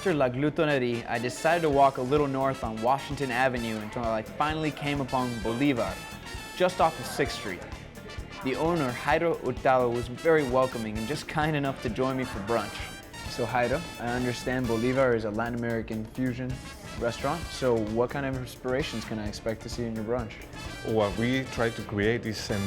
After La Glutonerie, I decided to walk a little north on Washington Avenue until I finally came upon Bolivar, just off of 6th Street. The owner, Jairo Hurtado, was very welcoming and just kind enough to join me for brunch. So Jairo, I understand Bolivar is a Latin American fusion restaurant, so what kind of inspirations can I expect to see in your brunch? What we try to create is a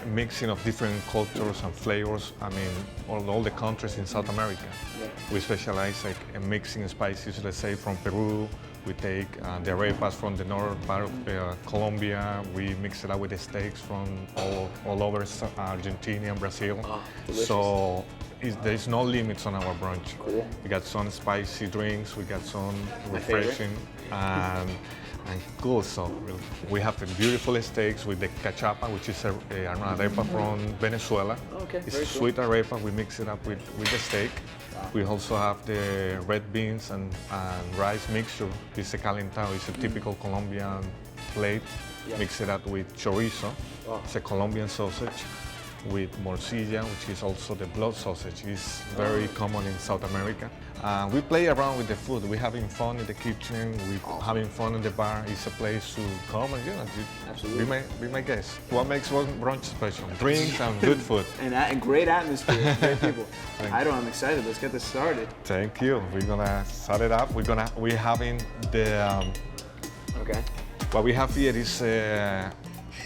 mixing of different cultures and flavors. I mean, all the countries in South America. Yeah. We specialize in mixing spices, let's say from Peru. We take the arepas from the north part of Colombia. We mix it up with the steaks from all over Argentina and Brazil. Oh, so there's no limits on our brunch. Cool. We got some spicy drinks, we got some refreshing and cool. So we have the beautiful steaks with the cachapa, which is an arepa from Venezuela. Okay, It's very a cool. sweet arepa. We mix it up with the steak. We also have the red beans and rice mixture. It's a calentado. It's a typical Colombian plate. Yeah. Mix it up with chorizo. Oh. It's a Colombian sausage with morcilla, which is also the blood sausage. It's very common in South America. We play around with the food. We're having fun in the kitchen. We're having fun in the bar. It's a place to come and Absolutely. be my guest. What makes one brunch special? Drinks and good food. And great atmosphere, great people. Thank Jairo, I'm excited. Let's get this started. Thank you. We're gonna start it up. We're having the Okay. what we have here is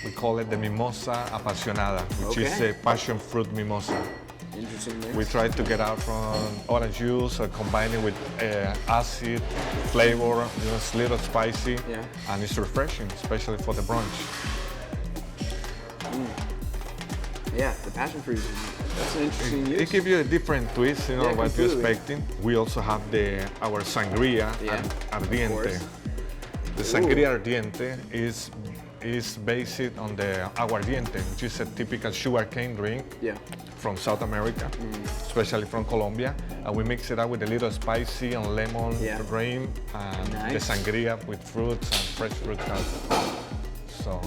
we call it the mimosa apasionada, which is Okay. a passion fruit mimosa. Interesting mix. We try to get out from orange juice, combine it with acid flavor. It's a little spicy, Yeah. and it's refreshing, especially for the brunch. Yeah, the passion fruit. That's an interesting use. It gives you a different twist, Yeah, what you're completely. expecting. We also have our sangria Yeah, ardiente. course. The sangria ardiente is based on the aguardiente, which is a typical sugarcane drink Yeah. from South America, especially from Colombia. And we mix it up with a little spicy and lemon Yeah. rain and the Nice. sangria with fruits and fresh fruit salsa. So.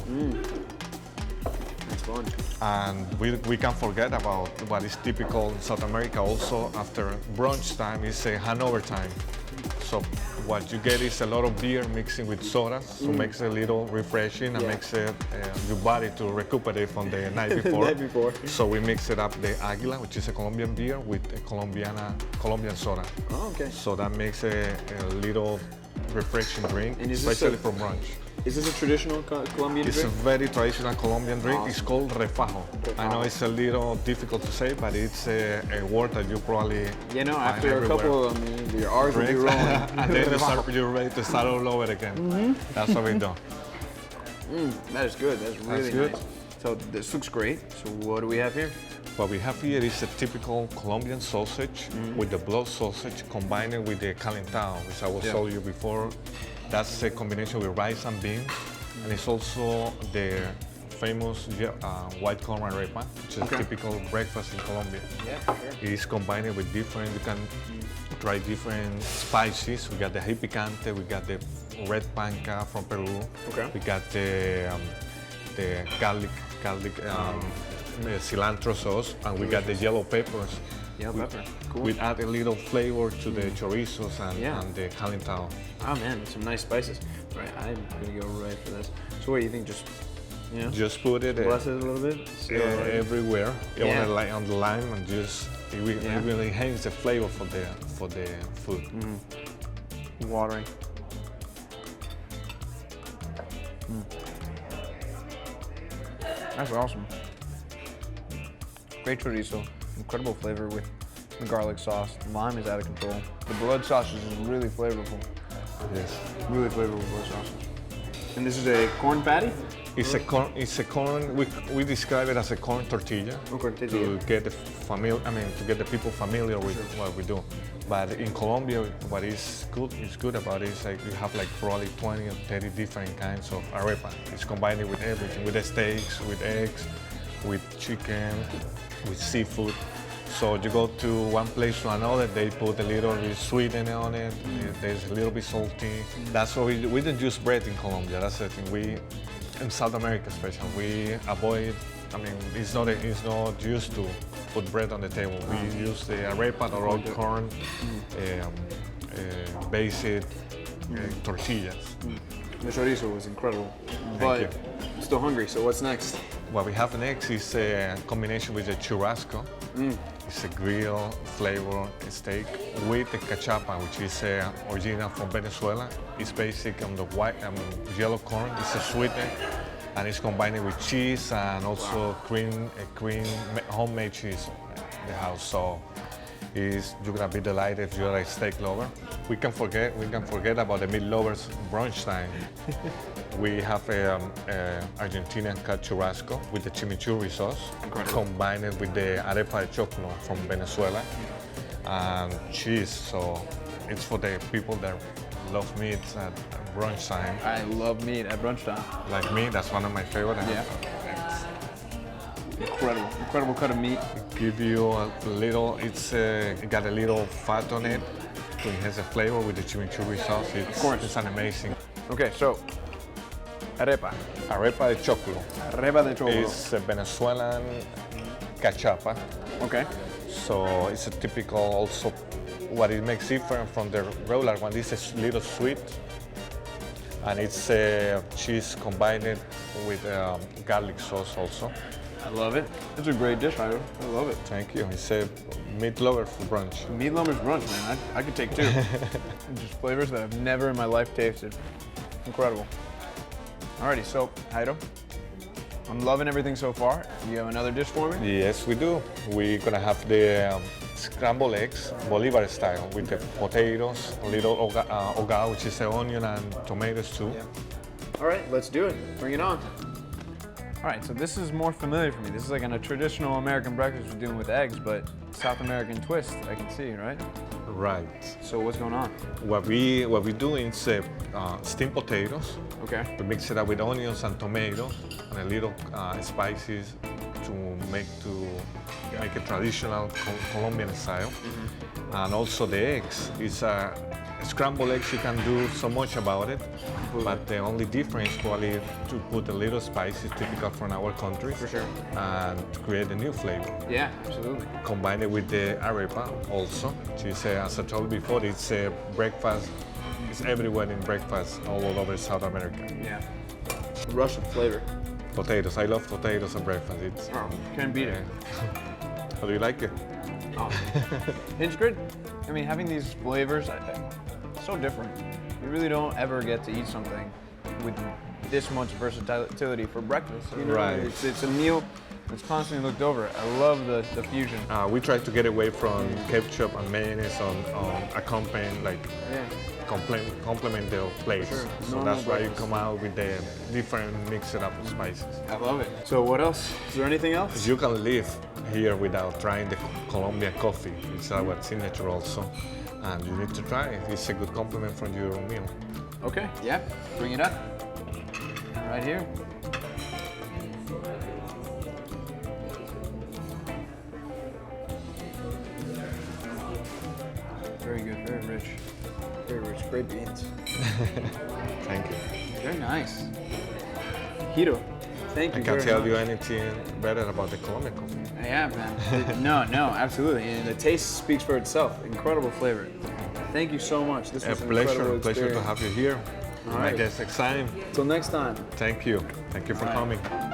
That's fun. And we can't forget about what is typical in South America also after brunch time is a hangover time. So what you get is a lot of beer mixing with soda, so makes it a little refreshing and Yeah. makes your body to recuperate from the night before. Night before. So we mix it up the Águila, which is a Colombian beer, with a Colombian soda. Oh, okay. So that makes a little refreshing drink, And is this especially a- for brunch. Is this a traditional Colombian It's a drink? very traditional Colombian drink. Awesome. It's called refajo. I know it's a little difficult to say, but it's a word that you probably You know, find after a everywhere. couple, I mean, your R's will be Drinks, rolling. and then you're ready to start all over again. That's what we do. That is good. That's really good. nice. So this looks great. So what do we have here? What we have here is a typical Colombian sausage with the blood sausage combined with the calentado, which I was Yeah. told you before. That's a combination with rice and beans, and it's also the famous white corn arepa, which is a typical breakfast in Colombia. Yeah, for sure. It is combined with different, you can try different spices. We got the ají picante, we got the red panca from Peru. Okay. We got the garlic cilantro sauce, and we got the yellow peppers. Yeah, pepper. Cool. We add a little flavor to the chorizos Yeah. and the calentado. Oh man, some nice spices. Right, I'm gonna go right for this. So what do you think? Just, you know, Just put it bless it a little bit. See how it- everywhere Yeah. on the lime, and just it will enhance the flavor for the food. watering. That's awesome. Great chorizo, incredible flavor with the garlic sauce. The lime is out of control. The blood sausage is really flavorful. Yes. Really flavorful blood sausage. And this is a corn patty? It's a corn. We describe it as a corn tortilla tortilla. to get to get the people familiar with what we do. But in Colombia, what is good about it is like you have like probably 20 or 30 different kinds of arepa. It's combined with everything, with the steaks, with eggs, with chicken, with seafood. So you go to one place to another, they put a little bit sweetener on it, there's a little bit salty. That's why we don't use bread in Colombia. That's the thing. In South America especially, we avoid, it's not used to put bread on the table. We use the arepa or old corn, basic tortillas. The chorizo was incredible. Thank you. I'm still hungry, so what's next? What we have next is a combination with the churrasco. It's a grill flavor steak with the cachapa, which is original from Venezuela. It's basic on the white yellow corn. It's a sweetened, and it's combined with cheese and also cream homemade cheese in the house. So you're gonna be delighted if you're a steak lover. We can forget about the meat lovers brunch time. We have Argentinian cut churrasco with the chimichurri sauce, combined with the arepa de choclo from Venezuela, and cheese. So it's for the people that love meat at brunch time. I love meat at brunch time. Like me, that's one of my favorite. Yeah. Incredible cut of meat. Give you a little, it got a little fat on it to enhance the flavor with the chimichurri sauce. It's an amazing. Okay, so arepa. Arepa de choclo. Arepa de choclo. It's a Venezuelan cachapa. Okay. So it's a typical also, what it makes different from the regular one, this is a little sweet. And it's cheese combined with garlic sauce also. I love it. It's a great dish, I love it. Thank you. It's a meat lover for brunch. Meat lovers brunch, man. I could take two. Just flavors that I've never in my life tasted. Incredible. Alrighty, so Jairo, I'm loving everything so far. You have another dish for me? Yes, we do. We're gonna have the scrambled eggs, Bolivar style, with the potatoes, a little oga, which is the onion and tomatoes too. Yeah. All right, let's do it. Bring it on. All right, so this is more familiar for me. This is like a traditional American breakfast we're doing with eggs, but South American twist, I can see, right? Right. So what's going on? What we're doing is steamed potatoes. Okay. We mix it up with onions and tomatoes and a little spices to make it traditional Colombian style. And also the eggs. It's scrambled eggs, you can do so much about it, but the only difference probably to put a little spices typical from our country. For sure. And to create a new flavor. Yeah, absolutely. Combine it with the arepa also, which is, as I told you before, it's a breakfast. It's everywhere in breakfast all over South America. Yeah. Rush of flavor. Potatoes. I love potatoes at breakfast. Can't beat it. How do you like it? Oh. It's good. I mean, having these flavors, so different. You really don't ever get to eat something with this much versatility for breakfast. You know? Right. It's a meal that's constantly looked over. I love the fusion. We try to get away from ketchup and mayonnaise on accompanying, complement the plates. Sure. So that's why you come out with the different mixed up spices. I love it. So what else? Is there anything else? You can live here without trying the Colombian coffee. It's our signature also. And you need to try it. It's a good compliment from your meal. Okay, yeah, bring it up. Right here. Very good, very rich. Very rich, great beans. Thank you. Very nice. Hiro, thank you. I can't tell you anything better about the Colombian coffee. Yeah, man. No, absolutely. And the taste speaks for itself. Incredible flavor. Thank you so much. This was an incredible Pleasure to experience. have you here. All right. I guess next time. Till next time. Thank you. Thank you for All right. coming.